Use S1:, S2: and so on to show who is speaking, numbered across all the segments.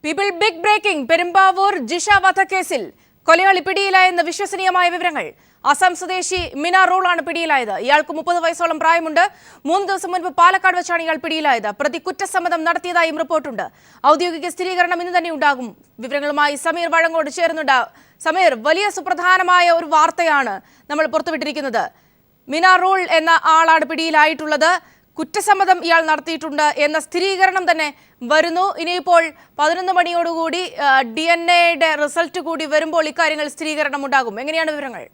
S1: People big breaking Perumbavoor Jisha വധക്കേസിൽ കൊലയാളി പിടിയിലായെന്ന് വിശ്വസനീയമായ വിവരങ്ങൾ. അസം സ്വദേശി മിന റോളാണ് പിടിയിലായത്. ഇയാൾക്ക് 30 വയസ്സോളം പ്രായമുണ്ട്. 3 ദിവസം മുൻപ് പാലക്കാട് വെച്ചാണ് ഇയാൾ പിടിയിലായത്. പ്രതി കുറ്റസമ്മതം നടത്തിയതായും റിപ്പോർട്ടുണ്ട്. ഔദ്യോഗിക സ്ഥിരീകരണം ഇന്ന് തന്നെ ഉണ്ടാകും. വിവരങ്ങളുമായി സമീർ വഴങ്ങോട് ചേരുന്നുണ്ട്. സമീർ, വലിയ സുപ്രധാനമായ ഒരു വാർത്തയാണ് നമ്മൾ പുറത്തുവിട്ടിരിക്കുന്നത്. മിന റോൾ എന്ന ആളാണ് പിടിയിലായിട്ടുള്ളത്. കുറ്റസമ്മതം ഇയാൾ നടത്തിയിട്ടുണ്ട് എന്ന സ്ഥിരീകരണം തന്നെ വരുന്നു. ഇനിയിപ്പോൾ 11 മണിയോടുകൂടി DNA റിസൾട്ട് കൂടി വരുമ്പോൾ ഇക്കാര്യങ്ങൾ സ്ഥിരീകരണം ഉണ്ടാകും. എങ്ങനെയാണ് വിവരങ്ങൾ?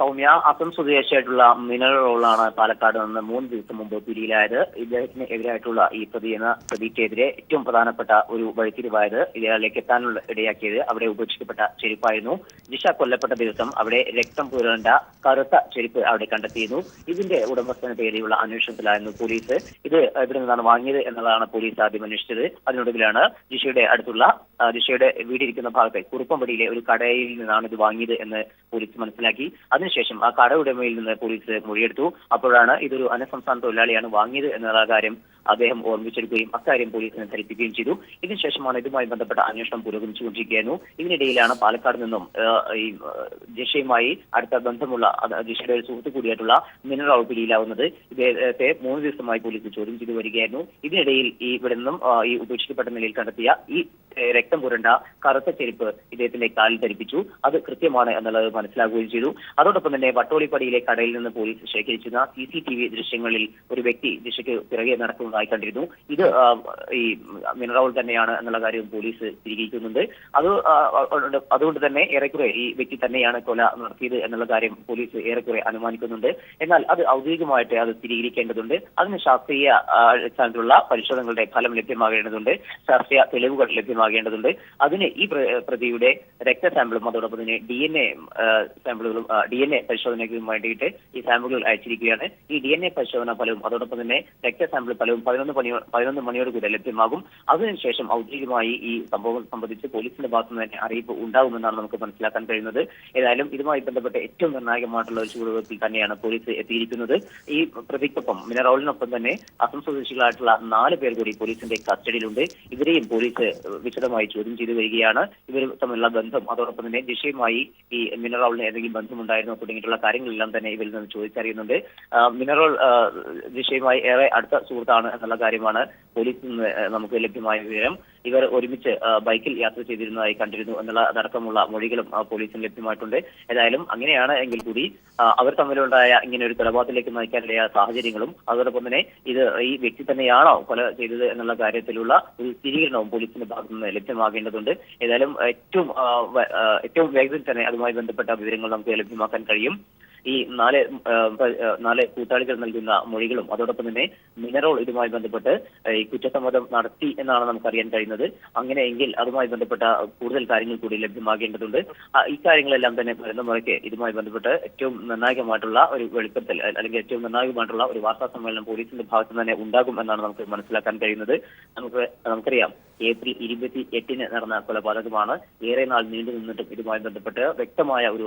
S2: സൗമ്യ, അസം സ്വദേശിയായിട്ടുള്ള മിന റോളാണ് പാലക്കാട് നിന്ന് 3 ദിവസം മുമ്പ് പിടിയിലായത്. ഇദ്ദേഹത്തിന് എതിരായിട്ടുള്ള ഈ പ്രതിക്കെതിരെ ഏറ്റവും പ്രധാനപ്പെട്ട ഒരു വഴിത്തിരിവായത് ഇയാളിലേക്ക് എത്താനുള്ള ഇടയാക്കിയത് അവിടെ ഉപേക്ഷിക്കപ്പെട്ട ചെരുപ്പായിരുന്നു. ജിഷ കൊല്ലപ്പെട്ട ദിവസം അവിടെ രക്തം പുരണ്ട കറുത്ത ചെരുപ്പ് അവിടെ കണ്ടെത്തിയിരുന്നു. ഇതിന്റെ ഉടമസ്ഥന് പേരിലുള്ള അന്വേഷണത്തിലായിരുന്നു പോലീസ്. ഇത് എവിടെ നിന്നാണ് വാങ്ങിയത് എന്നതാണ് പോലീസ് ആദ്യം അന്വേഷിച്ചത്. അതിനൊടുവിലാണ് ജിഷയുടെ വീടിരിക്കുന്ന ഭാഗത്തെ കുറുപ്പമ്പടിയിലെ ഒരു കടയിൽ നിന്നാണ് ഇത് വാങ്ങിയത് എന്ന് പോലീസ് മനസ്സിലാക്കി. അതിനുശേഷം ആ കട ഉടമയിൽ നിന്ന് പോലീസ് മൊഴിയെടുത്തു. അപ്പോഴാണ് ഇതൊരു അന്യസംസ്ഥാന തൊഴിലാളിയാണ് വാങ്ങിയത് എന്നുള്ള കാര്യം അദ്ദേഹം ഓർമ്മിച്ചെടുക്കുകയും അക്കാര്യം പോലീസിനെ ധരിപ്പിക്കുകയും ചെയ്തു. ഇതിനുശേഷമാണ് ഇതുമായി ബന്ധപ്പെട്ട അന്വേഷണം പുരോഗമിച്ചുകൊണ്ടിരിക്കുകയായിരുന്നു. ഇതിനിടയിലാണ് പാലക്കാട് നിന്നും ഈ ജിഷയുമായി അടുത്ത ബന്ധമുള്ള ജിഷയുടെ ഒരു സുഹൃത്ത് കൂടിയായിട്ടുള്ള മിന റോൾ പിടിയിലാവുന്നത്. ഇദ്ദേഹത്തെ 3 ദിവസമായി പോലീസ് ചോദ്യം ചെയ്തു വരികയായിരുന്നു. ഇതിനിടയിൽ ഇവിടെ നിന്നും ഈ ഉപേക്ഷിക്കപ്പെട്ട നിലയിൽ കണ്ടെത്തിയ ഈ രക്തം പുരണ്ട കറുത്ത ചെരുപ്പ് ഇദ്ദേഹത്തിന്റെ കാലിൽ ധരിപ്പിച്ചു. അത് കൃത്യമാണ് എന്നുള്ളത് മനസ്സിലാക്കുകയും ചെയ്തു. അതോടൊപ്പം തന്നെ വട്ടോളിപ്പടിയിലെ കടയിൽ നിന്ന് പോലീസ് ശേഖരിച്ചിരുന്ന CCTV ദൃശ്യങ്ങളിൽ ഒരു വ്യക്തി ജിഷയ്ക്ക് പിറകെ നടക്കുന്നതായി കണ്ടിരുന്നു. ഇത് ഈ മിന റോൾ തന്നെയാണ് എന്നുള്ള കാര്യം പോലീസ് സ്ഥിരീകരിക്കുന്നുണ്ട്. അതുകൊണ്ട് തന്നെ ഏറെക്കുറെ ഈ വ്യക്തി തന്നെയാണ് കൊല നടത്തിയത് എന്നുള്ള കാര്യം പോലീസ് ഏറെക്കുറെ അനുമാനിക്കുന്നുണ്ട്. എന്നാൽ അത് ഔദ്യോഗികമായിട്ട് അത് സ്ഥിരീകരിക്കേണ്ടതുണ്ട്. അതിന് ശാസ്ത്രീയ അടിസ്ഥാനത്തിലുള്ള പരിശോധനകളുടെ ഫലം ലഭ്യമാകേണ്ടതുണ്ട്. ശാസ്ത്രീയ തെളിവുകൾ ലഭ്യമാകേണ്ടതുണ്ട്. അതിന് ഈ പ്രതിയുടെ രക്തസാമ്പിളും അതോടൊപ്പം തന്നെ DNA സാമ്പിളുകളും DNA പരിശോധനയ്ക്കും വേണ്ടിയിട്ട് ഈ സാമ്പിളുകൾ അയച്ചിരിക്കുകയാണ്. ഈ DNA പരിശോധന ഫലവും അതോടൊപ്പം തന്നെ രക്തസാമ്പിൾ ഫലവും 11 മണിയോടുകൂടി ലഭ്യമാകും. അതിനുശേഷം ഔദ്യോഗികമായി ഈ സംഭവം സംബന്ധിച്ച് പോലീസിന്റെ ഭാഗത്തു നിന്ന് തന്നെ അറിയിപ്പ് ഉണ്ടാകുമെന്നാണ് നമുക്ക് മനസ്സിലാക്കാൻ കഴിയുന്നത്. ഏതായാലും ഇതുമായി ബന്ധപ്പെട്ട് ഏറ്റവും നിർണായകമായിട്ടുള്ള ഒരു ചുവടുവയ്പിൽ തന്നെയാണ് പോലീസ് എത്തിയിരിക്കുന്നത്. ഈ പ്രതിക്കൊപ്പം മിന റോളിനൊപ്പം തന്നെ അസം സ്വദേശികളായിട്ടുള്ള 4 പേർ കൂടി പോലീസിന്റെ കസ്റ്റഡിയിലുണ്ട്. ഇവരെയും പോലീസ് വിശദമായി ചോദ്യം ചെയ്തു വരികയാണ്. ഇവർ തമ്മിലുള്ള ബന്ധം അതോടൊപ്പം തന്നെ ജിഷയുമായി ഈ മിന റോളിന് ഏതെങ്കിലും ബന്ധമുണ്ടായിരുന്നോ തുടങ്ങിയിട്ടുള്ള കാര്യങ്ങളെല്ലാം തന്നെ ഇവരിൽ നിന്ന് ചോദിച്ചറിയുന്നുണ്ട്. മിന റോൾ ജിഷയുമായി ഏറെ അടുത്ത സുഹൃത്താണ് എന്നുള്ള കാര്യമാണ് പോലീസിൽ നിന്ന് നമുക്ക് ലഭ്യമായ വിവരം. ഇവർ ഒരുമിച്ച് ബൈക്കിൽ യാത്ര ചെയ്തിരുന്നതായി കണ്ടിരുന്നു എന്നുള്ള അടക്കമുള്ള മൊഴികളും പോലീസിന് ലഭ്യമായിട്ടുണ്ട്. ഏതായാലും അങ്ങനെയാണ് എങ്കിൽ കൂടി അവർ തമ്മിലുണ്ടായ ഇങ്ങനെ ഒരു കൊലപാതകത്തിലേക്ക് നയിക്കാനിടയായ സാഹചര്യങ്ങളും അതോടൊപ്പം തന്നെ ഇത് ഈ വ്യക്തി തന്നെയാണോ കൊല ചെയ്തത് എന്നുള്ള കാര്യത്തിലുള്ള ഒരു സ്ഥിരീകരണവും പോലീസിന്റെ ഭാഗത്തു നിന്ന് ലഭ്യമാകേണ്ടതുണ്ട്. ഏതായാലും ഏറ്റവും വേഗത്തിൽ തന്നെ അതുമായി ബന്ധപ്പെട്ട വിവരങ്ങൾ നമുക്ക് ലഭ്യമാക്കാൻ കഴിയും. ഈ 4 കൂട്ടാളികൾ നൽകുന്ന മൊഴികളും അതോടൊപ്പം തന്നെ മിന റോൾ ഇതുമായി ബന്ധപ്പെട്ട് ഈ കുറ്റസമ്മതം നടത്തി എന്നാണ് നമുക്കറിയാൻ കഴിയുന്നത്. അങ്ങനെയെങ്കിൽ അതുമായി ബന്ധപ്പെട്ട കൂടുതൽ കാര്യങ്ങൾ കൂടി ലഭ്യമാകേണ്ടതുണ്ട്. ഇക്കാര്യങ്ങളെല്ലാം തന്നെ വരുന്ന മുറയ്ക്ക് ഇതുമായി ബന്ധപ്പെട്ട് ഏറ്റവും നിർണായകമായിട്ടുള്ള ഒരു വെളിപ്പെടുത്തൽ അല്ലെങ്കിൽ ഏറ്റവും നിർണായകമായിട്ടുള്ള ഒരു വാർത്താ സമ്മേളനം പോലീസിന്റെ ഭാഗത്ത് തന്നെ ഉണ്ടാകും എന്നാണ് നമുക്ക് മനസ്സിലാക്കാൻ കഴിയുന്നത്. നമുക്കറിയാം ഏപ്രിൽ 28-ന് നടന്ന കൊലപാതകമാണ്. ഏറെ നാൾ നീണ്ടു നിന്നിട്ടും ഇതുമായി ബന്ധപ്പെട്ട് വ്യക്തമായ ഒരു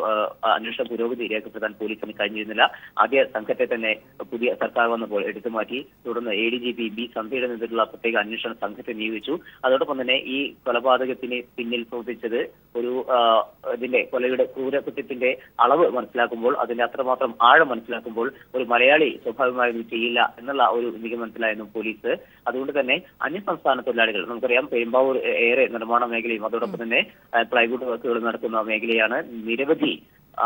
S2: അന്വേഷണ പുരോഗതി രേഖപ്പെടുത്താൻ പോലീസിന് കഴിഞ്ഞിരുന്നില്ല. ആദ്യ സംഘത്തെ തന്നെ പുതിയ സർക്കാർ വന്നപ്പോൾ എടുത്തുമാറ്റി. തുടർന്ന് ADGP B സന്ധ്യയുടെ നേതൃത്വത്തിലുള്ള പ്രത്യേക അന്വേഷണ സംഘത്തെ നിയോഗിച്ചു. അതോടൊപ്പം തന്നെ ഈ കൊലപാതകത്തിന് പിന്നിൽ പ്രവർത്തിച്ചത് ഒരു ഇതിന്റെ കൊലയുടെ ക്രൂരകൃത്യത്തിന്റെ അളവ് മനസ്സിലാക്കുമ്പോൾ അതിന്റെ അത്രമാത്രം ആഴം മനസ്സിലാക്കുമ്പോൾ ഒരു മലയാളി സ്വാഭാവികമായും ചെയ്യില്ല എന്നുള്ള ഒരു നിഗമനത്തിലായിരുന്നു പോലീസ്. അതുകൊണ്ട് തന്നെ അന്യസംസ്ഥാന തൊഴിലാളികൾ നമുക്കറിയാം പെരുമ്പാവൂർ ഏറെ നിർമ്മാണ മേഖലയും അതോടൊപ്പം തന്നെ പ്ലൈവുഡ് വർക്കുകൾ നടക്കുന്ന മേഖലയാണ്. നിരവധി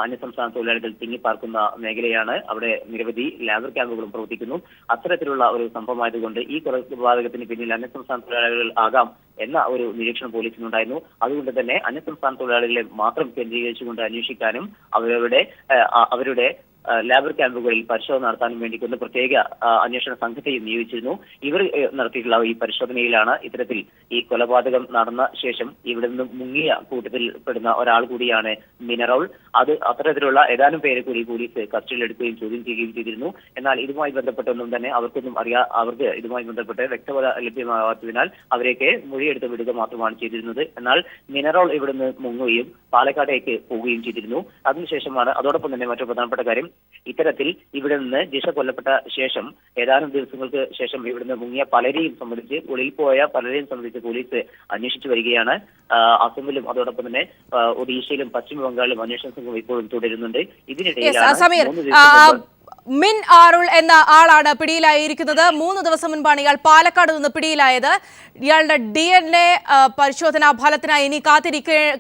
S2: അന്യസംസ്ഥാന തൊഴിലാളികൾ തിങ്ങിപ്പാർക്കുന്ന മേഖലയാണ്. അവിടെ നിരവധി ലാബർ ക്യാമ്പുകളും പ്രവർത്തിക്കുന്നു. അത്തരത്തിലുള്ള ഒരു സംഭവമായതുകൊണ്ട് ഈ കൊലപാതകത്തിന് പിന്നിൽ അന്യസംസ്ഥാന തൊഴിലാളികൾ ആകാം എന്ന ഒരു നിരീക്ഷണം പോലീസിനുണ്ടായിരുന്നു. അതുകൊണ്ട് തന്നെ അന്യസംസ്ഥാന തൊഴിലാളികളെ മാത്രം കേന്ദ്രീകരിച്ചുകൊണ്ട് അന്വേഷിക്കാനും അവരുടെ ലാബർ ക്യാമ്പുകളിൽ പരിശോധന നടത്താനും വേണ്ടിക്കൊണ്ട് പ്രത്യേക അന്വേഷണ സംഘത്തെയും നിയോഗിച്ചിരുന്നു. ഇവർ നടത്തിയിട്ടുള്ള ഈ പരിശോധനയിലാണ് ഇത്തരത്തിൽ ഈ കൊലപാതകം നടന്ന ശേഷം ഇവിടെ നിന്ന് മുങ്ങിയ കൂട്ടത്തിൽ പെടുന്ന ഒരാൾ കൂടിയാണ് മിന റോൾ. അത്തരത്തിലുള്ള ഏതാനും പേരെ കൂടി പോലീസ് കസ്റ്റഡിയിലെടുക്കുകയും ചോദ്യം ചെയ്യുകയും ചെയ്തിരുന്നു. എന്നാൽ ഇതുമായി ബന്ധപ്പെട്ടൊന്നും തന്നെ അവർക്ക് ഇതുമായി ബന്ധപ്പെട്ട് വ്യക്തത ലഭ്യമാകാത്തതിനാൽ അവരെയൊക്കെ മൊഴിയെടുത്ത് വിടുക മാത്രമാണ് ചെയ്തിരുന്നത്. എന്നാൽ മിന റോൾ ഇവിടുന്ന് മുങ്ങുകയും പാലക്കാടേക്ക് പോവുകയും ചെയ്തിരുന്നു. അതിനുശേഷമാണ് അതോടൊപ്പം തന്നെ മറ്റൊരു പ്രധാനപ്പെട്ട കാര്യം ഇത്തരത്തിൽ ഇവിടെ നിന്ന് ജിഷ കൊല്ലപ്പെട്ട ശേഷം ഏതാനും ദിവസങ്ങൾക്ക് ശേഷം ഇവിടുന്ന് മുങ്ങിയ പലരെയും സംബന്ധിച്ച് ഒളിയിൽ പോയ പലരെയും സംബന്ധിച്ച് പോലീസ് അന്വേഷിച്ചു വരികയാണ്. അസമിലും അതോടൊപ്പം തന്നെ ഒഡീഷയിലും പശ്ചിമ ബംഗാളിലും അന്വേഷണ സംഘം ഇപ്പോഴും തുടരുന്നുണ്ട്. ഇതിനിടയിലാണ്
S1: മിൻ ആറുൾ എന്ന ആളാണ് പിടിയിലായിരിക്കുന്നത്. 3 ദിവസം മുൻപാണ് ഇയാൾ പാലക്കാട് നിന്ന് പിടിയിലായത്. ഇയാളുടെ DNA പരിശോധനാ ഫലത്തിനായി ഇനി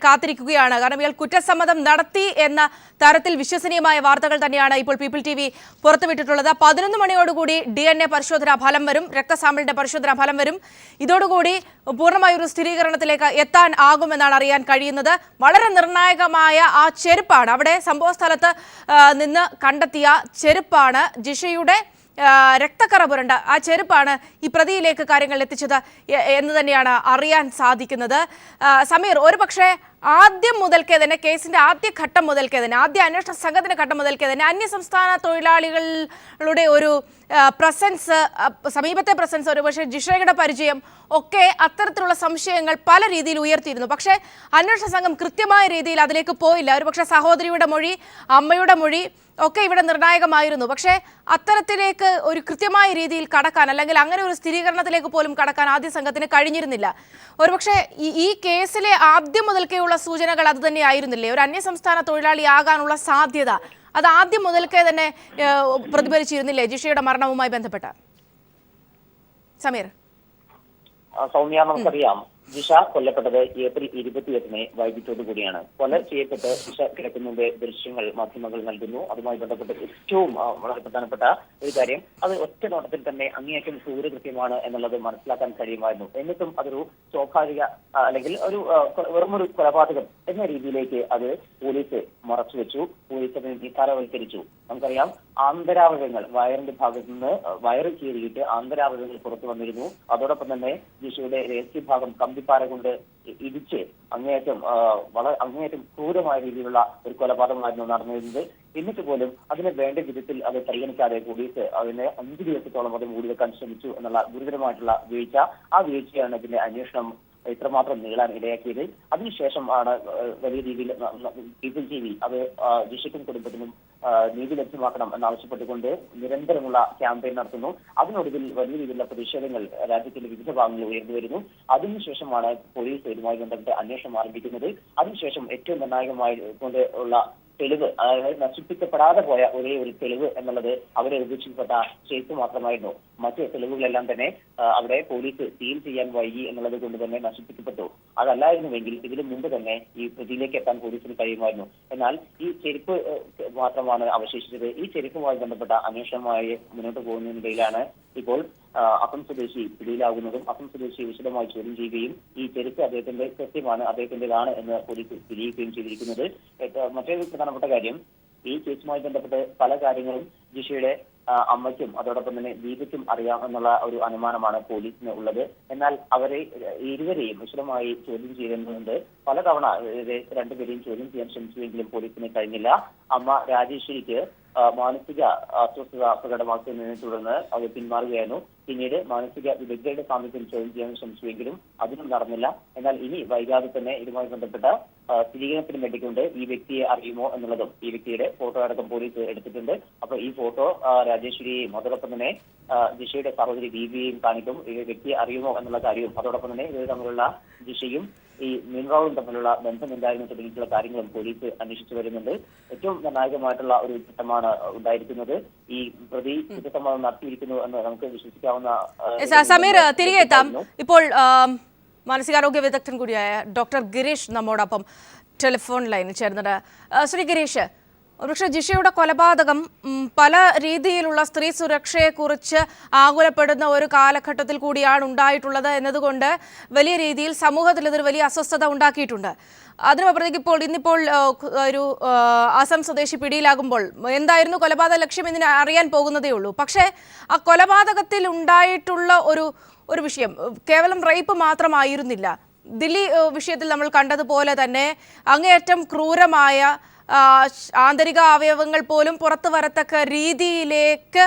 S1: കാത്തിരിക്കുകയാണ്. കാരണം ഇയാൾ കുറ്റസമ്മതം നടത്തി എന്ന തരത്തിൽ വിശ്വസനീയമായ വാർത്തകൾ തന്നെയാണ് ഇപ്പോൾ പീപ്പിൾ TV പുറത്തുവിട്ടിട്ടുള്ളത്. 11 മണിയോടുകൂടി DNA പരിശോധനാ ഫലം വരും, രക്തസാമ്പിളിന്റെ പരിശോധനാ ഫലം വരും. ഇതോടുകൂടി പൂർണ്ണമായ ഒരു സ്ഥിരീകരണത്തിലേക്ക് എത്താൻ ആകുമെന്നാണ് അറിയാൻ കഴിയുന്നത്. വളരെ നിർണായകമായ ആ ചെരുപ്പാണ്, അവിടെ സംഭവ സ്ഥലത്ത് നിന്ന് കണ്ടെത്തിയ ചെരുപ്പാണ്, ജിഷയുടെ രക്തക്കറ പുരണ്ട ആ ചെരുപ്പാണ് ഈ പ്രതിയിലേക്ക് കാര്യങ്ങൾ എത്തിച്ചത് എന്ന് തന്നെയാണ് അറിയാൻ സാധിക്കുന്നത്. സമീർ, ഒരുപക്ഷെ ആദ്യം മുതൽക്കേ തന്നെ കേസിന്റെ ആദ്യ ഘട്ടം മുതൽക്കേ തന്നെ, ആദ്യ അന്വേഷണ സംഘത്തിന്റെ ഘട്ടം മുതൽക്കേ തന്നെ അന്യസംസ്ഥാന തൊഴിലാളികളുടെ ഒരു പ്രസൻസ്, സമീപത്തെ പ്രസൻസ്, ഒരുപക്ഷെ ജിഷയുടെ പരിചയം ഒക്കെ അത്തരത്തിലുള്ള സംശയങ്ങൾ പല രീതിയിൽ ഉയർത്തിയിരുന്നു. പക്ഷേ അന്വേഷണ സംഘം കൃത്യമായ രീതിയിൽ അതിലേക്ക് പോയില്ല. ഒരുപക്ഷെ സഹോദരിയുടെ മൊഴി, അമ്മയുടെ മൊഴി ഒക്കെ ഇവിടെ നിർണായകമായിരുന്നു. പക്ഷേ അത്തരത്തിലേക്ക് ഒരു കൃത്യമായ രീതിയിൽ കടക്കാൻ, അല്ലെങ്കിൽ അങ്ങനെ ഒരു സ്ഥിരീകരണത്തിലേക്ക് പോലും കടക്കാൻ ആദ്യ സംഘത്തിന് കഴിഞ്ഞിരുന്നില്ല. ഒരുപക്ഷെ ഈ കേസിലെ ആദ്യം മുതൽക്കേയുള്ള സൂചനകൾ അത് തന്നെ ആയിരുന്നില്ലേ? ഒരു അന്യസംസ്ഥാന തൊഴിലാളിയാകാനുള്ള സാധ്യത അത് ആദ്യം മുതൽക്കേ തന്നെ പ്രതിഫലിച്ചിരുന്നില്ലേ ജിഷയുടെ മരണവുമായി ബന്ധപ്പെട്ട്? സമീർ.
S2: സൗമ്യ, നമുക്കറിയാം ജിഷ കൊല്ലപ്പെട്ടത് ഏപ്രിൽ 28 വൈകിട്ടോടു കൂടിയാണ്. കൊല ചെയ്യപ്പെട്ട് ജിഷ കിടക്കുന്നതിന്റെ ദൃശ്യങ്ങൾ മാധ്യമങ്ങൾ നൽകുന്നു. അതുമായി ബന്ധപ്പെട്ട് ഏറ്റവും വളരെ പ്രധാനപ്പെട്ട ഒരു കാര്യം, അത് ഒറ്റ നോട്ടത്തിൽ തന്നെ അങ്ങേയറ്റം ക്രൂരകൃത്യമാണ് എന്നുള്ളത് മനസ്സിലാക്കാൻ കഴിയുമായിരുന്നു. എന്നിട്ടും അതൊരു സ്വാഭാവിക അല്ലെങ്കിൽ വെറുമൊരു കൊലപാതകം എന്ന രീതിയിലേക്ക് അത് പോലീസ് മറച്ചുവെച്ചു. പോലീസ് അതിനെ നിസ്സാരവൽക്കരിച്ചു. നമുക്കറിയാം, ആന്തരാവയവങ്ങൾ, വയറിന്റെ ഭാഗത്ത് നിന്ന് വയറ് കീറിയിട്ട് ആന്തരാവയവങ്ങൾ പുറത്തു വന്നിരുന്നു. അതോടൊപ്പം തന്നെ ജിഷയുടെ രഹസ്യഭാഗം കമ്പിപ്പാര കൊണ്ട് ഇടിച്ച് അങ്ങേയറ്റം ക്രൂരമായ രീതിയിലുള്ള ഒരു കൊലപാതകമായിരുന്നു നടന്നിരുന്നത്. എന്നിട്ട് പോലും അതിന് വേണ്ട വിധത്തിൽ അത് പരിഗണിക്കാതെ പോലീസ് അതിനെ 5 ദിവസത്തോളം അത് മൂടിവെക്കാൻ ശ്രമിച്ചു എന്നുള്ള ഗുരുതരമായിട്ടുള്ള വീഴ്ച. ആ വീഴ്ചയാണ് ഇതിന്റെ അന്വേഷണം ഇത്രമാത്രം നീളാൻ ഇടയാക്കിയത്. അതിനുശേഷം ആണ് വലിയ രീതിയിൽ പീപ്പിൾ TV അത് ജിഷയ്ക്കും കുടുംബത്തിനും നീതി ലഭ്യമാക്കണം എന്നാവശ്യപ്പെട്ടുകൊണ്ട് നിരന്തരമുള്ള ക്യാമ്പയിൻ നടത്തുന്നു. അതിനൊടുവിൽ വലിയ രീതിയിലുള്ള പ്രതിഷേധങ്ങൾ രാജ്യത്തിന്റെ വിവിധ ഭാഗങ്ങളിൽ ഉയർന്നു വരുന്നു. അതിനുശേഷമാണ് പോലീസ് ഇതുമായി ബന്ധപ്പെട്ട് അന്വേഷണം ആരംഭിക്കുന്നത്. അതിനുശേഷം ഏറ്റവും നിർണായകമായി കൊണ്ട് ഉള്ള തെളിവ്, അതായത് നശിപ്പിക്കപ്പെടാതെ പോയ ഒരേ ഒരു തെളിവ് എന്നുള്ളത് അവിടെ ഉപേക്ഷിക്കപ്പെട്ട കേസ് മാത്രമായിരുന്നു. മറ്റ് തെളിവുകളെല്ലാം തന്നെ അവിടെ പോലീസ് സീൽ ചെയ്യാൻ വൈകി എന്നുള്ളത് കൊണ്ട് തന്നെ നശിപ്പിക്കപ്പെട്ടു. അതല്ലായിരുന്നുവെങ്കിൽ ഇതിനു മുമ്പ് തന്നെ ഈ പ്രതിയിലേക്ക് എത്താൻ പോലീസിന് കഴിയുമായിരുന്നു. എന്നാൽ ഈ ചെരുപ്പ് മാത്രമാണ് അവശേഷിച്ചത്. ഈ ചെരുപ്പുമായി ബന്ധപ്പെട്ട അന്വേഷണമായി മുന്നോട്ട് പോകുന്നതിനിടയിലാണ് ഇപ്പോൾ അസം സ്വദേശി പിടിയിലാകുന്നതും അസം സ്വദേശി വിശദമായി ചോദ്യം ചെയ്യുകയും ഈ ചെരുപ്പ് അദ്ദേഹത്തിന്റെ കൃത്യമാണ്, അദ്ദേഹത്തിന്റേതാണ് എന്ന് പോലീസ് സ്ഥിരീകരിക്കുകയും ചെയ്തിരിക്കുന്നത്. മറ്റൊരു പ്രധാനപ്പെട്ട കാര്യം, ഈ കേസുമായി ബന്ധപ്പെട്ട് പല കാര്യങ്ങളും ജിഷയുടെ അമ്മയ്ക്കും അതോടൊപ്പം തന്നെ ദീപയ്ക്കും അറിയാം എന്നുള്ള ഒരു അനുമാനമാണ് പോലീസിന് ഉള്ളത്. എന്നാൽ അവരെ ഇരുവരെയും വിശദമായി ചോദ്യം ചെയ്യുന്നുണ്ട്. പലതവണ രണ്ടുപേരെയും ചോദ്യം ചെയ്യാൻ ശ്രമിച്ചുവെങ്കിലും പോലീസിന് കഴിഞ്ഞില്ല. അമ്മ രാജേശ്വരിക്ക് മാനസിക അസ്വസ്ഥത പ്രകടമാക്കുന്നതിനെ തുടർന്ന് അത് പിന്മാറുകയായിരുന്നു. പിന്നീട് മാനസിക വിദഗ്ധരുടെ സാന്നിധ്യം ചോദ്യം ചെയ്യാൻ ശ്രമിച്ചുവെങ്കിലും അതിനും നടന്നില്ല. എന്നാൽ ഇനി വൈകാതെ തന്നെ ഇതുമായി ബന്ധപ്പെട്ട സ്ഥിരീകരണത്തിന് വേണ്ടിക്കൊണ്ട് ഈ വ്യക്തിയെ അറിയുമോ എന്നുള്ളതും ഈ വ്യക്തിയുടെ ഫോട്ടോ അടക്കം പോലീസ് എടുത്തിട്ടുണ്ട്. അപ്പൊ ഈ ഫോട്ടോ രാജേശ്വരിയെയും അതോടൊപ്പം തന്നെ ജിഷയുടെ സഹോദരി ദീപിയെയും കാണിക്കും. ഈ വ്യക്തിയെ അറിയുമോ എന്നുള്ള കാര്യവും അതോടൊപ്പം തന്നെ ഇത് തമ്മിലുള്ള ജിഷയും ഈ മിൻറാവും തമ്മിലുള്ള ബന്ധം എന്തായിരുന്നു തുടങ്ങിയിട്ടുള്ള കാര്യങ്ങളും പോലീസ് അന്വേഷിച്ചു വരുന്നുണ്ട്. ഏറ്റവും നിർണായകമായിട്ടുള്ള ഒരു ഘട്ടമാണ് ഉണ്ടായിരിക്കുന്നത്. ഈ പ്രതി കുറ്റസമ്മതം നടത്തിയിരിക്കുന്നു എന്ന് നമുക്ക് വിശ്വസിക്കാവുന്ന.
S1: സമീർ, തിരികെ എത്താം. ഇപ്പോൾ മാനസികാരോഗ്യ വിദഗ്ധൻ കൂടിയായ ഡോക്ടർ ഗിരീഷ് നമ്മോടൊപ്പം ടെലിഫോൺ ലൈനിൽ ചേർന്നത്. ശ്രീ ഗിരീഷ്, ഒരുപക്ഷെ ജിഷയുടെ കൊലപാതകം പല രീതിയിലുള്ള സ്ത്രീ സുരക്ഷയെക്കുറിച്ച് ആകുലപ്പെടുന്ന ഒരു കാലഘട്ടത്തിൽ കൂടിയാണ് ഉണ്ടായിട്ടുള്ളത് എന്നതുകൊണ്ട് വലിയ രീതിയിൽ സമൂഹത്തിൽ ഇതൊരു വലിയ അസ്വസ്ഥത ഉണ്ടാക്കിയിട്ടുണ്ട്. അതിനപ്പുറത്തേക്ക് ഇന്നിപ്പോൾ ഒരു അസം സ്വദേശി പിടിയിലാകുമ്പോൾ എന്തായിരുന്നു കൊലപാതക ലക്ഷ്യം എന്ന് അറിയാൻ പോകുന്നതേ ഉള്ളൂ. പക്ഷേ ആ കൊലപാതകത്തിൽ ഉണ്ടായിട്ടുള്ള ഒരു വിഷയം കേവലം റേപ്പ് മാത്രമായിരുന്നില്ല. ദില്ലി വിഷയത്തിൽ നമ്മൾ കണ്ടതുപോലെ തന്നെ അങ്ങേയറ്റം ക്രൂരമായ ആന്തരിക അവയവങ്ങൾ പോലും പുറത്തു വരത്തക്ക രീതിയിലേക്ക്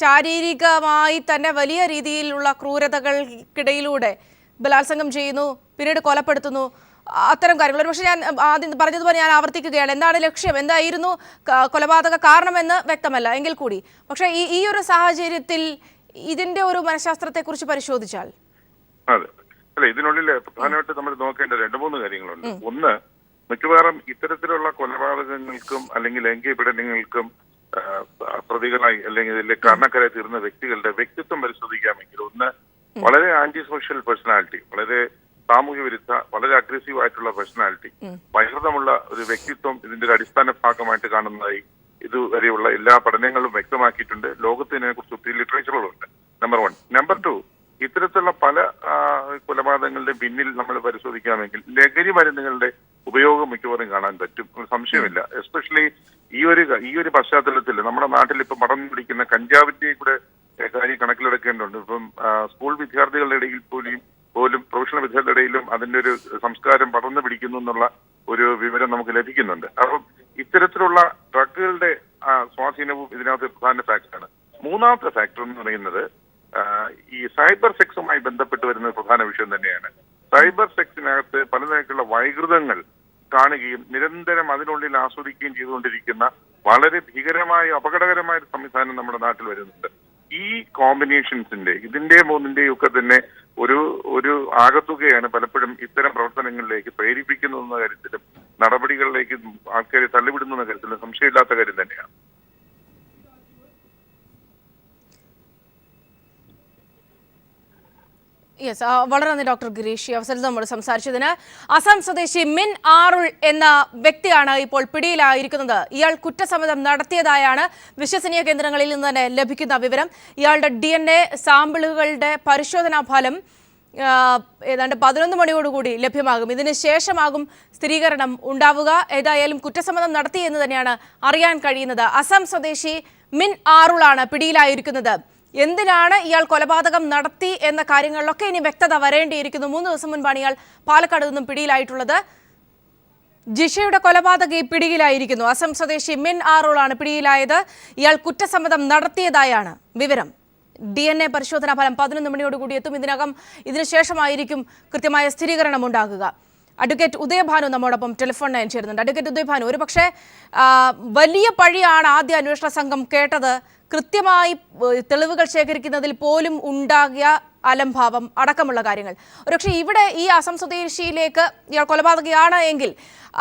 S1: ശാരീരികമായി തന്നെ വലിയ രീതിയിലുള്ള ക്രൂരതകൾക്കിടയിലൂടെ ബലാത്സംഗം ചെയ്യുന്നു, പിന്നീട് കൊലപ്പെടുത്തുന്നു. അത്തരം കാര്യങ്ങൾ. ഒരുപക്ഷെ ഞാൻ ആദ്യം പറഞ്ഞതുപോലെ ഞാൻ ആവർത്തിക്കുകയാണ്, എന്താണ് ലക്ഷ്യം, എന്തായിരുന്നു കൊലപാതക കാരണമെന്ന് വ്യക്തമല്ല എങ്കിൽ കൂടി. പക്ഷേ ഈ ഒരു സാഹചര്യത്തിൽ ഇതിന്റെ ഒരു മനഃശാസ്ത്രത്തെക്കുറിച്ച് പരിശോധിച്ചാൽ
S3: അല്ല, ഇതിനുള്ളിൽ പ്രധാനമായിട്ട് നമ്മൾ നോക്കേണ്ട 2-3 കാര്യങ്ങളുണ്ട്. ഒന്ന്, മിക്കവാറും ഇത്തരത്തിലുള്ള കൊലപാതകങ്ങൾക്കും അല്ലെങ്കിൽ ലൈംഗികപീഡനങ്ങൾക്കും പ്രതികളായി അല്ലെങ്കിൽ ഇതിലെ കാരണക്കാരായി തീർന്ന വ്യക്തികളുടെ വ്യക്തിത്വം പരിശോധിക്കാമെങ്കിൽ, ഒന്ന്, വളരെ ആന്റി സോഷ്യൽ പേഴ്സണാലിറ്റി, വളരെ സാമൂഹ്യ വിരുദ്ധ, വളരെ അഗ്രസീവ് ആയിട്ടുള്ള പേഴ്സണാലിറ്റി, വൈകൃതമുള്ള ഒരു വ്യക്തിത്വം ഇതിന്റെ ഒരു അടിസ്ഥാന ഭാഗമായിട്ട് കാണുന്നതായി ഇതുവരെയുള്ള എല്ലാ പഠനങ്ങളും വ്യക്തമാക്കിയിട്ടുണ്ട്. ലോകത്ത് ഇതിനെക്കുറിച്ച് ഒത്തിരി ലിറ്ററേച്ചറുകളുണ്ട്. നമ്പർ 1. നമ്പർ 2, ഇത്തരത്തിലുള്ള പല കൊലപാതകങ്ങളുടെ പിന്നിൽ നമ്മൾ പരിശോധിക്കാമെങ്കിൽ ലഹരി മരുന്നുകളുടെ ഉപയോഗം മിക്കവാറും കാണാൻ പറ്റും, സംശയമില്ല. എസ്പെഷ്യലി ഈ ഒരു പശ്ചാത്തലത്തിൽ നമ്മുടെ നാട്ടിൽ ഇപ്പം പടർന്നു പിടിക്കുന്ന കഞ്ചാവിന്റെ കൂടെ കാര്യം കണക്കിലെടുക്കേണ്ടതുണ്ട്. ഇപ്പം സ്കൂൾ വിദ്യാർത്ഥികളുടെ ഇടയിൽ പോലും പ്രൊഫഷണൽ വിദ്യാർത്ഥികളുടെ ഇടയിലും അതിന്റെ ഒരു സംസ്കാരം പടർന്നു പിടിക്കുന്നു എന്നുള്ള ഒരു വിവരം നമുക്ക് ലഭിക്കുന്നുണ്ട്. അപ്പം ഇത്തരത്തിലുള്ള ഡ്രഗുകളുടെ സ്വാധീനവും ഇതിനകത്ത് പ്രധാന ഫാക്ടറാണ്. മൂന്നാമത്തെ ഫാക്ടർ എന്ന് പറയുന്നത് ഈ സൈബർ സെക്സുമായി ബന്ധപ്പെട്ട് വരുന്ന പ്രധാന വിഷയം തന്നെയാണ്. സൈബർ സെക്സിനകത്ത് പലതരത്തിലുള്ള വൈകൃതങ്ങൾ കാണുകയും നിരന്തരം അതിനുള്ളിൽ ആസ്വദിക്കുകയും ചെയ്തുകൊണ്ടിരിക്കുന്ന വളരെ ഭീകരമായ അപകടകരമായ ഒരു സംവിധാനം നമ്മുടെ നാട്ടിൽ വരുന്നുണ്ട്. ഈ കോമ്പിനേഷൻസിന്റെ ഇതിന്റെ മൂന്നിന്റെയും ഒക്കെ തന്നെ ഒരു ആകത്തുകയാണ് പലപ്പോഴും ഇത്തരം പ്രവർത്തനങ്ങളിലേക്ക് പ്രേരിപ്പിക്കുന്നതെന്ന കാര്യത്തിലും നടപടികളിലേക്ക് ആൾക്കാരെ തള്ളിവിടുന്ന കാര്യത്തിലും സംശയമില്ലാത്ത കാര്യം തന്നെയാണ്.
S1: യെസ്, വളരെ നന്ദി ഡോക്ടർ ഗിരീഷ്. ഈ അവസരത്തിൽ നമ്മൾ സംസാരിച്ചതിന്. അസം സ്വദേശി മിൻ ആറുൾ എന്ന വ്യക്തിയാണ് ഇപ്പോൾ പിടിയിലായിരിക്കുന്നത്. ഇയാൾ കുറ്റസമ്മതം നടത്തിയതായാണ് വിശ്വസനീയ കേന്ദ്രങ്ങളിൽ നിന്ന് തന്നെ ലഭിക്കുന്ന വിവരം. ഇയാളുടെ DNA സാമ്പിളുകളുടെ പരിശോധനാ ഫലം ഏതാണ്ട് 11 മണിയോടുകൂടി ലഭ്യമാകും. ഇതിന് ശേഷമാകും സ്ഥിരീകരണം ഉണ്ടാവുക. ഏതായാലും കുറ്റസമ്മതം നടത്തി എന്ന് തന്നെയാണ് അറിയാൻ കഴിയുന്നത്. അസം സ്വദേശി മിൻ ആറുളാണ് പിടിയിലായിരിക്കുന്നത്. എന്തിനാണ് ഇയാൾ കൊലപാതകം നടത്തി എന്ന കാര്യങ്ങളിലൊക്കെ ഇനി വ്യക്തത വരേണ്ടിയിരിക്കുന്നു. 3 ദിവസം മുൻപാണ് ഇയാൾ പാലക്കാട് നിന്നും പിടിയിലായിട്ടുള്ളത്. ജിഷയുടെ കൊലപാതകി പിടിയിലായിരിക്കുന്നു. അസം സ്വദേശി മിൻ ആറോളാണ് പിടിയിലായത്. ഇയാൾ കുറ്റസമ്മതം നടത്തിയതായാണ് വിവരം. DNA പരിശോധനാ ഫലം 11 മണിയോടുകൂടി എത്തും. ഇതിനുശേഷമായിരിക്കും കൃത്യമായ സ്ഥിരീകരണം ഉണ്ടാകുക. അഡ്വക്കേറ്റ് ഉദയഭാനു നമ്മോടൊപ്പം ടെലിഫോൺ ലൈൻ ചേരുന്നുണ്ട്. അഡ്വക്കേറ്റ് ഉദയഭാനു, ഒരുപക്ഷെ വലിയ പഴിയാണ് ആദ്യ അന്വേഷണ സംഘം കേട്ടത്. കൃത്യമായി തെളിവുകൾ ശേഖരിക്കുന്നതിൽ പോലും ഉണ്ടാകിയ അലംഭാവം അടക്കമുള്ള കാര്യങ്ങൾ. ഒരുപക്ഷെ ഇവിടെ ഈ അസം സ്വദേശിയിലേക്ക് ഇയാൾ കൊലപാതകയാണ് എങ്കിൽ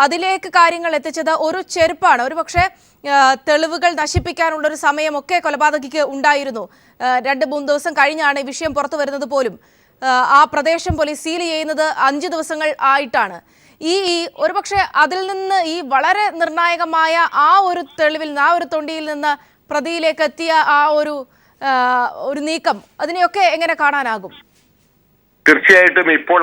S1: അതിലേക്ക് കാര്യങ്ങൾ എത്തിച്ചത് ഒരു ചെരുപ്പാണ്. ഒരുപക്ഷെ തെളിവുകൾ നശിപ്പിക്കാനുള്ളൊരു സമയമൊക്കെ കൊലപാതകിക്ക് ഉണ്ടായിരുന്നു. 2-3 ദിവസം കഴിഞ്ഞാണ് ഈ വിഷയം പുറത്തു വരുന്നത് പോലും. ആ പ്രദേശം പോലീസ് സീൽ ചെയ്യുന്നത് 5 ദിവസങ്ങൾ ആയിട്ടാണ്. ഒരുപക്ഷെ അതിൽ നിന്ന് ഈ വളരെ നിർണായകമായ ആ ഒരു തെളിവിൽ നിന്ന്, ആ ഒരു തൊണ്ടിയിൽ നിന്ന് പ്രതിയിലേക്ക് എത്തിയ ആ ഒരു നീക്കം, അതിനെയൊക്കെ എങ്ങനെ കാണാനാകും?
S4: തീർച്ചയായിട്ടും ഇപ്പോൾ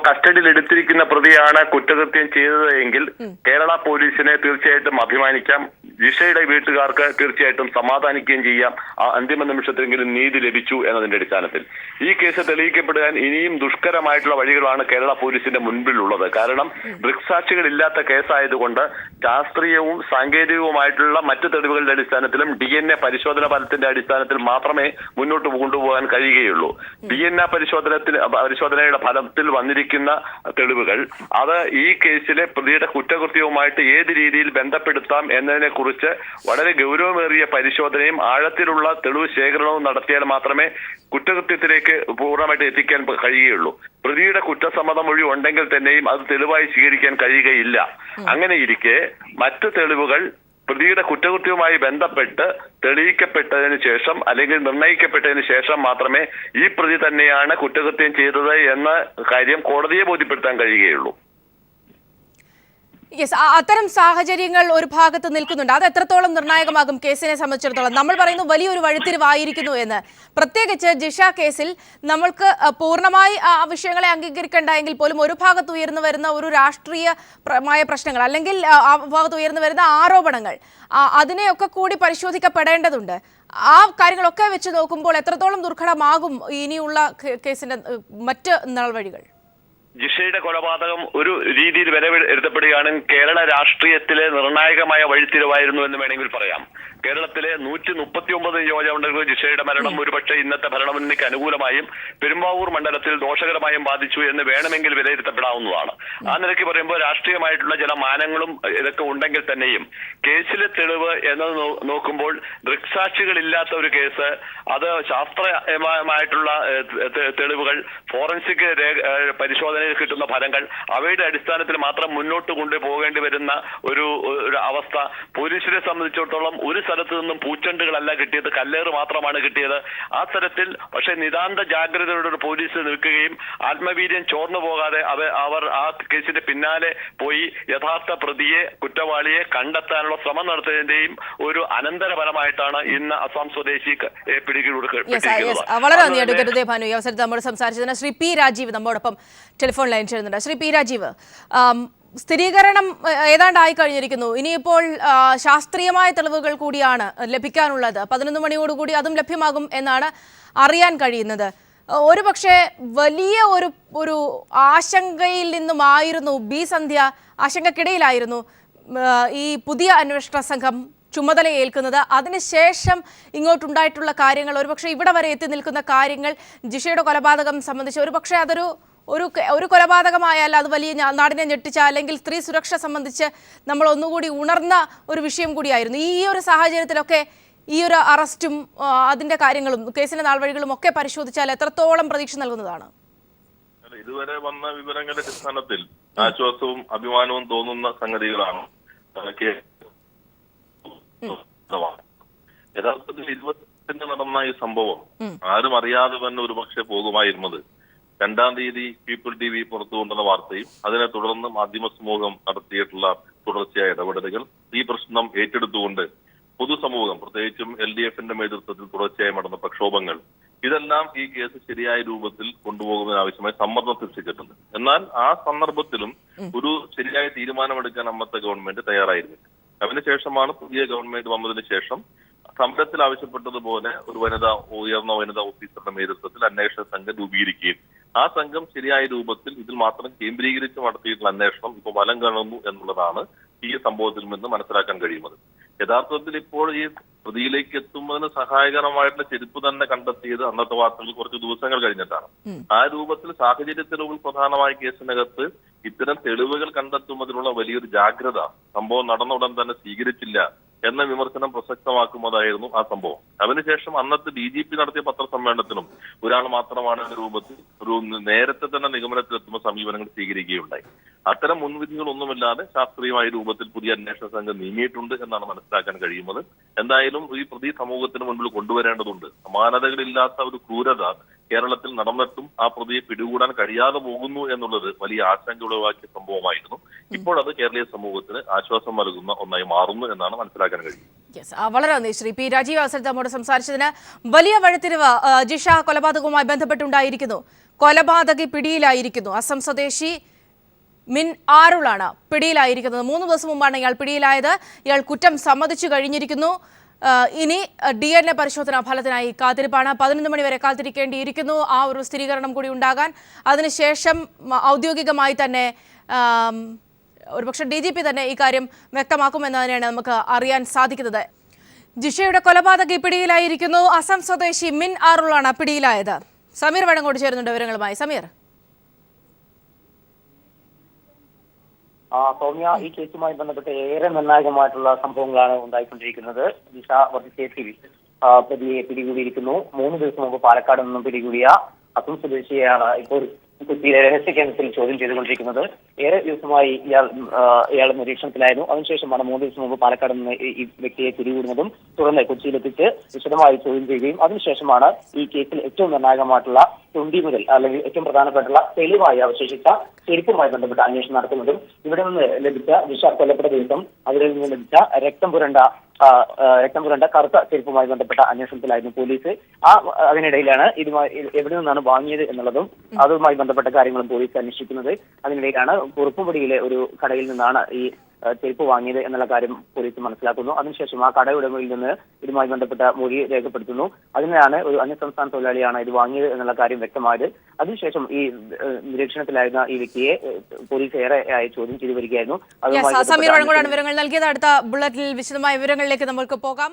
S4: കസ്റ്റഡിയിൽ എടുത്തിരിക്കുന്ന പ്രതിയാണ് കുറ്റകൃത്യം ചെയ്തത് എങ്കിൽ കേരള പോലീസിനെ തീർച്ചയായിട്ടും അഭിമാനിക്കാം. ജിഷയുടെ വീട്ടുകാർക്ക് തീർച്ചയായിട്ടും സമാധാനിക്കുകയും ചെയ്യാം. അന്തിമ നിമിഷത്തിലെങ്കിലും നീതി ലഭിച്ചു എന്നതിന്റെ അടിസ്ഥാനത്തിൽ ഈ കേസ് തെളിയിക്കപ്പെടാൻ ഇനിയും ദുഷ്കരമായിട്ടുള്ള വഴികളാണ് കേരള പോലീസിന്റെ മുൻപിലുള്ളത്. കാരണം ദൃക്സാക്ഷികൾ ഇല്ലാത്ത കേസായതുകൊണ്ട് ശാസ്ത്രീയവും സാങ്കേതികവുമായിട്ടുള്ള മറ്റു തെളിവുകളുടെ അടിസ്ഥാനത്തിലും DNA പരിശോധന ഫലത്തിന്റെ അടിസ്ഥാനത്തിൽ മാത്രമേ മുന്നോട്ട് കൊണ്ടുപോകാൻ കഴിയുകയുള്ളൂ. DNA പരിശോധനയുടെ ഫലത്തിൽ വന്നിരിക്കുന്ന തെളിവുകൾ അത് ഈ കേസിലെ പ്രതിയുടെ കുറ്റകൃത്യവുമായിട്ട് ഏത് രീതിയിൽ ബന്ധപ്പെടുത്താം എന്നതിനെ കുറിച്ച് വളരെ ഗൗരവമേറിയ പരിശോധനയും ആഴത്തിലുള്ള തെളിവ് ശേഖരണവും നടത്തിയാൽ മാത്രമേ കുറ്റകൃത്യത്തിലേക്ക് പൂർണ്ണമായിട്ട് എത്തിക്കാൻ കഴിയുകയുള്ളൂ. പ്രതിയുടെ കുറ്റസമ്മതം മൊഴി ഉണ്ടെങ്കിൽ തന്നെയും അത് തെളിവായി സ്വീകരിക്കാൻ കഴിയുകയില്ല. അങ്ങനെയിരിക്കെ മറ്റു തെളിവുകൾ പ്രതിയുടെ കുറ്റകൃത്യവുമായി ബന്ധപ്പെട്ട് തെളിയിക്കപ്പെട്ടതിന് ശേഷം അല്ലെങ്കിൽ നിർണയിക്കപ്പെട്ടതിന് ശേഷം മാത്രമേ ഈ പ്രതി തന്നെയാണ് കുറ്റകൃത്യം ചെയ്തത് എന്ന കാര്യം കോടതിയെ ബോധ്യപ്പെടുത്താൻ കഴിയുകയുള്ളൂ.
S1: യെസ്, അത്തരം സാഹചര്യങ്ങൾ ഒരു ഭാഗത്ത് നിൽക്കുന്നുണ്ട്. അത് എത്രത്തോളം നിർണായകമാകും കേസിനെ സംബന്ധിച്ചിടത്തോളം? നമ്മൾ പറയുന്നു വലിയൊരു വഴിത്തിരിവായിരിക്കുന്നു എന്ന്. പ്രത്യേകിച്ച് ജിഷ കേസിൽ നമ്മൾക്ക് പൂർണ്ണമായി ആ വിഷയങ്ങളെ അംഗീകരിക്കേണ്ട എങ്കിൽ പോലും ഒരു ഭാഗത്ത് ഉയർന്നു വരുന്ന ഒരു രാഷ്ട്രീയമായ പ്രശ്നങ്ങൾ അല്ലെങ്കിൽ ആ ഭാഗത്ത് ഉയർന്നു വരുന്ന ആരോപണങ്ങൾ, അതിനെയൊക്കെ കൂടി പരിശോധിക്കപ്പെടേണ്ടതുണ്ട്. ആ കാര്യങ്ങളൊക്കെ വെച്ച് നോക്കുമ്പോൾ എത്രത്തോളം ദുർഘടമാകും ഇനിയുള്ള കേസിന്റെ മറ്റ് നടപടികൾ?
S4: ജിഷയുടെ കൊലപാതകം ഒരു രീതിയിൽ വിലയിരുത്തപ്പെടുകയാണെങ്കിൽ കേരള രാഷ്ട്രീയത്തിലെ നിർണായകമായ വഴിത്തിരിവായിരുന്നു എന്ന് വേണമെങ്കിൽ പറയാം. കേരളത്തിലെ 139 നിയോജകമണ്ഡലങ്ങളിൽ ജിഷയുടെ മരണം ഒരുപക്ഷെ ഇന്നത്തെ ഭരണമുന്നണിക്ക് അനുകൂലമായും പെരുമ്പാവൂർ മണ്ഡലത്തിൽ ദോഷകരമായും ബാധിച്ചു എന്ന് വേണമെങ്കിൽ വിലയിരുത്തപ്പെടാവുന്നതാണ്. ആ നിലയ്ക്ക് പറയുമ്പോൾ രാഷ്ട്രീയമായിട്ടുള്ള ചില മാനങ്ങളും ഇതൊക്കെ ഉണ്ടെങ്കിൽ തന്നെയും കേസിലെ തെളിവ് എന്നത് നോക്കുമ്പോൾ ദൃക്സാക്ഷികളില്ലാത്ത ഒരു കേസ്, അത് ശാസ്ത്രീയമായിട്ടുള്ള തെളിവുകൾ, ഫോറൻസിക് പരിശോധനയിൽ കിട്ടുന്ന ഫലങ്ങൾ, അവയുടെ അടിസ്ഥാനത്തിൽ മാത്രം മുന്നോട്ട് കൊണ്ടുപോകേണ്ടി വരുന്ന ഒരു അവസ്ഥ. പോലീസിനെ സംബന്ധിച്ചിടത്തോളം ഒരു സ്ഥലത്ത് നിന്നും പൂച്ചെണ്ടുകളല്ല കിട്ടിയത്, കല്ലേറ് മാത്രമാണ് കിട്ടിയത്. ആ തരത്തിൽ പക്ഷേ നിതാന്ത ജാഗ്രതയോടെ പോലീസ് നിൽക്കുകയും ആത്മവീര്യം ചോർന്നു പോകാതെ അവർ ആ കേസിന്റെ പിന്നാലെ പോയി യഥാർത്ഥ പ്രതിയെ, കുറ്റവാളിയെ കണ്ടെത്താനുള്ള ശ്രമം നടത്തുന്നതിന്റെയും ഒരു അനന്തരഫലമായിട്ടാണ് ഇന്ന് അസം സ്വദേശി
S1: വളരെ നന്ദി അഡ്വക്കേറ്റ് ഉദയഭാനു ഈ അവസരത്തിൽ നമ്മോട് സംസാരിച്ചതിന്. ശ്രീ പി രാജീവ് നമ്മോടൊപ്പം ടെലിഫോൺ ലൈൻ ചേരുന്നുണ്ട്. ശ്രീ പി രാജീവ്, സ്ഥിരീകരണം ഏതാണ്ടായി കഴിഞ്ഞിരിക്കുന്നു. ഇനിയിപ്പോൾ ശാസ്ത്രീയമായ തെളിവുകൾ കൂടിയാണ് ലഭിക്കാനുള്ളത്. 11 മണിയോടുകൂടി അതും ലഭ്യമാകും എന്നാണ് അറിയാൻ കഴിയുന്നത്. ഒരുപക്ഷെ വലിയ ഒരു ആശങ്കയിൽ നിന്നുമായിരുന്നു ബി സന്ധ്യ, ആശങ്കക്കിടയിലായിരുന്നു ഈ പുതിയ അന്വേഷണ സംഘം ചുമതലയേൽക്കുന്നത്. അതിനുശേഷം ഇങ്ങോട്ടുണ്ടായിട്ടുള്ള കാര്യങ്ങൾ, ഒരുപക്ഷെ ഇവിടെ വരെ എത്തി നിൽക്കുന്ന കാര്യങ്ങൾ, ജിഷയുടെ കൊലപാതകം സംബന്ധിച്ച് ഒരുപക്ഷെ അതൊരു ഒരു കൊലപാതകമായാൽ അത് വലിയ നാടിനെ ഞെട്ടിച്ച, അല്ലെങ്കിൽ സ്ത്രീ സുരക്ഷ സംബന്ധിച്ച് നമ്മൾ ഒന്നുകൂടി ഉണർന്ന ഒരു വിഷയം കൂടിയായിരുന്നു. ഈ ഒരു സാഹചര്യത്തിലൊക്കെ ഈ ഒരു അറസ്റ്റും അതിന്റെ കാര്യങ്ങളും കേസിന്റെ നാൾവഴികളും ഒക്കെ പരിശോധിച്ചാൽ എത്രത്തോളം പ്രതീക്ഷ നൽകുന്നതാണ്?
S3: ഇതുവരെ വന്ന വിവരങ്ങളുടെ അടിസ്ഥാനത്തിൽ ആശ്വാസവും അഭിമാനവും തോന്നുന്ന സംഗതികളാണ്. യഥാർത്ഥത്തിൽ 20 നടന്ന ഈ സംഭവം ആരും അറിയാതെ തന്നെ ഒരുപക്ഷെ പോകുമായിരുന്നത് 2-ാം തീയതി പീപ്പിൾ TV പുറത്തു കൊണ്ടുവന്ന വാർത്തയും അതിനെ തുടർന്ന് മാധ്യമ സമൂഹം നടത്തിയിട്ടുള്ള തുടർച്ചയായ ഇടപെടലുകൾ, ഈ പ്രശ്നം ഏറ്റെടുത്തുകൊണ്ട് പൊതുസമൂഹം, പ്രത്യേകിച്ചും LDF-ന്റെ നേതൃത്വത്തിൽ തുടർച്ചയായി നടന്ന പ്രക്ഷോഭങ്ങൾ, ഇതെല്ലാം ഈ കേസ് ശരിയായ രൂപത്തിൽ കൊണ്ടുപോകുന്നതിനാവശ്യമായി സമ്മർദ്ദം സൃഷ്ടിച്ചിട്ടുണ്ട്. എന്നാൽ ആ സന്ദർഭത്തിലും ഒരു ശരിയായ തീരുമാനമെടുക്കാൻ അന്നത്തെ ഗവൺമെന്റ് തയ്യാറായിരുന്നില്ല. അതിനുശേഷമാണ് പുതിയ ഗവൺമെന്റ് വന്നതിന് ശേഷം സമരത്തിൽ ആവശ്യപ്പെട്ടതുപോലെ ഒരു ഉയർന്ന വനിതാ ഓഫീസറുടെ നേതൃത്വത്തിൽ അന്വേഷണ സംഘം രൂപീകരിക്കുകയും ആ സംഘം ശരിയായ രൂപത്തിൽ ഇതിൽ മാത്രം കേന്ദ്രീകരിച്ച് നടത്തിയിട്ടുള്ള അന്വേഷണം ഇപ്പോൾ ഫലം കാണുന്നു എന്നുള്ളതാണ് ഈ സംഭവത്തിൽ നിന്ന് മനസ്സിലാക്കാൻ കഴിയുന്നത്. യഥാർത്ഥത്തിൽ ഇപ്പോൾ ഈ പ്രതിയിലേക്ക് എത്തുന്നതിന് സഹായകരമായിട്ടുള്ള ചെരുപ്പ് തന്നെ കണ്ടെത്തിയത് അന്നത്തെ വാർത്തകൾ കുറച്ച് ദിവസങ്ങൾ കഴിഞ്ഞിട്ടാണ്. ആ രൂപത്തിൽ സാഹചര്യ തെളിവുകൾ പ്രധാനമായ കേസിനകത്ത് ഇത്തരം തെളിവുകൾ കണ്ടെത്തുന്നതിനുള്ള വലിയൊരു ജാഗ്രത സംഭവം നടന്ന ഉടൻ തന്നെ സ്വീകരിച്ചില്ല എന്ന വിമർശനം പ്രസക്തമാക്കുന്നതായിരുന്നു ആ സംഭവം. അതിനുശേഷം അന്നത്തെ DGP നടത്തിയ പത്രസമ്മേളനത്തിലും ഒരാൾ മാത്രമാണ് എന്ന രൂപത്തിൽ ഒരു നേരത്തെ തന്നെ നിഗമനത്തിലെത്തുന്ന സമീപനങ്ങൾ സ്വീകരിക്കുകയുണ്ടായി. അത്തരം മുൻവിധികളൊന്നുമില്ലാതെ ശാസ്ത്രീയമായ രൂപത്തിൽ പുതിയ അന്വേഷണ സംഘം നീങ്ങിയിട്ടുണ്ട് എന്നാണ് മനസ്സിലാക്കാൻ കഴിയുന്നത്. എന്തായാലും ഈ പ്രതി സമൂഹത്തിന് മുൻപിൽ കൊണ്ടുവരേണ്ടതുണ്ട്. സമാനതകളില്ലാത്ത ഒരു ക്രൂരത കേരളത്തിൽ നടന്നിട്ടും ആ പ്രതിയെ പിടികൂടാൻ കഴിയാതെ പോകുന്നു എന്നുള്ളത് വലിയ ആശങ്ക ഉളവാക്കിയ സംഭവമായിരുന്നു. ഇപ്പോൾ അത് കേരളീയ സമൂഹത്തിന് ആശ്വാസം നൽകുന്ന ഒന്നായി മാറുന്നു എന്നാണ് മനസ്സിലാക്കാൻ കഴിയുന്നത്.
S1: വളരെ നന്ദി ശ്രീ പി രാജീവ് അവസരത്തിൽ നമ്മോട് സംസാരിച്ചതിന്. വലിയ വഴിത്തിരിവ് ജിഷ കൊലപാതകവുമായി ബന്ധപ്പെട്ടുണ്ടായിരിക്കുന്നു. കൊലപാതകി പിടിയിലായിരിക്കുന്നു. അസം സ്വദേശി മിൻ ആറുളാണ് പിടിയിലായിരിക്കുന്നത്. 3 ദിവസം മുമ്പാണ് ഇയാൾ പിടിയിലായത്. ഇയാൾ കുറ്റം സമ്മതിച്ചു കഴിഞ്ഞിരിക്കുന്നു. ഇനി DNA പരിശോധനാ ഫലത്തിനായി കാത്തിരിപ്പാണ്. 11 മണി വരെ കാത്തിരിക്കേണ്ടിയിരിക്കുന്നു ആ ഒരു സ്ഥിരീകരണം കൂടി ഉണ്ടാകാൻ. അതിനുശേഷം ഔദ്യോഗികമായി തന്നെ ഒരുപക്ഷെ DGP തന്നെ ഈ കാര്യം വ്യക്തമാക്കുമെന്ന് തന്നെയാണ് നമുക്ക് അറിയാൻ സാധിക്കുന്നത്. ജിഷയുടെ കൊലപാതകി പിടിയിലായിരിക്കുന്നു. അസം സ്വദേശി മിൻ ആറുളാണ് പിടിയിലായത്. സമീർ വഴങ്ങോട് ചേരുന്നുണ്ട് വിവരങ്ങളുമായി. സമീർ.
S2: സൗമ്യ, ഈ കേസുമായി ബന്ധപ്പെട്ട് ഏറെ നിർണായകമായിട്ടുള്ള സംഭവങ്ങളാണ് ഉണ്ടായിക്കൊണ്ടിരിക്കുന്നത്. ജിഷ വധക്കേസിൽ പ്രതിയെ പിടികൂടിയിരിക്കുന്നു. 3 ദിവസം മുമ്പ് പാലക്കാട് നിന്നും പിടികൂടിയ അസം സ്വദേശിയെയാണ് ഇപ്പോൾ കൊച്ചിയിലെ രഹസ്യ കേന്ദ്രത്തിൽ ചോദ്യം ചെയ്തുകൊണ്ടിരിക്കുന്നത്. ഏറെ ദിവസമായി ഇയാൾ നിരീക്ഷണത്തിലായിരുന്നു. അതിനുശേഷമാണ് 3 ദിവസം മുമ്പ് പാലക്കാട് നിന്ന് ഈ വ്യക്തിയെ പിടികൂടുന്നതും തുടർന്ന് കൊച്ചിയിലെത്തിച്ച് വിശദമായി ചോദ്യം ചെയ്യുകയും അതിനുശേഷമാണ് ഈ കേസിൽ ഏറ്റവും നിർണായകമായിട്ടുള്ള 20 മുതൽ അല്ലെങ്കിൽ ഏറ്റവും പ്രധാനപ്പെട്ടുള്ള തെളിവായി അവശേഷിച്ച ചെരുപ്പുമായി ബന്ധപ്പെട്ട അന്വേഷണം നടത്തുന്നതും ഇവിടെ നിന്ന് ലഭിച്ച ജിഷ കൊല്ലപ്പെട്ട ദിവസം അവരിൽ നിന്ന് ലഭിച്ച രക്തം പുരണ്ട കറുത്ത ചെരുപ്പുമായി ബന്ധപ്പെട്ട അന്വേഷണത്തിലായിരുന്നു പോലീസ്. അതിനിടയിലാണ് എവിടെ നിന്നാണ് വാങ്ങിയത് എന്നുള്ളതും അതുമായി ബന്ധപ്പെട്ട കാര്യങ്ങളും പോലീസ് അന്വേഷിക്കുന്നത്. അതിനിടയിലാണ് കുറുപ്പുപടിയിലെ ഒരു കടയിൽ നിന്നാണ് ഈ ചെരുപ്പ് വാങ്ങിയത് എന്നുള്ള കാര്യം പോലീസ് മനസ്സിലാക്കുന്നു. അതിനുശേഷം ആ കട ഉടമയിൽ നിന്ന് ഇതുമായി ബന്ധപ്പെട്ട മൊഴി രേഖപ്പെടുത്തുന്നു. അതിനാണ് ഒരു അന്യസംസ്ഥാന തൊഴിലാളിയാണ് ഇത് വാങ്ങിയത് എന്നുള്ള കാര്യം വ്യക്തമായത്. അതിനുശേഷം ഈ നിരീക്ഷണത്തിലായിരുന്ന ഈ വ്യക്തിയെ പോലീസ് ഏറെ ചോദ്യം ചെയ്തു വരികയായിരുന്നു.
S1: സമീർ വഴങ്ങോടാണ് വിവരങ്ങൾ നൽകിയത്. അടുത്ത ബുള്ളറ്റിൽ വിശദമായ വിവരങ്ങളിലേക്ക് നമുക്ക് പോകാം.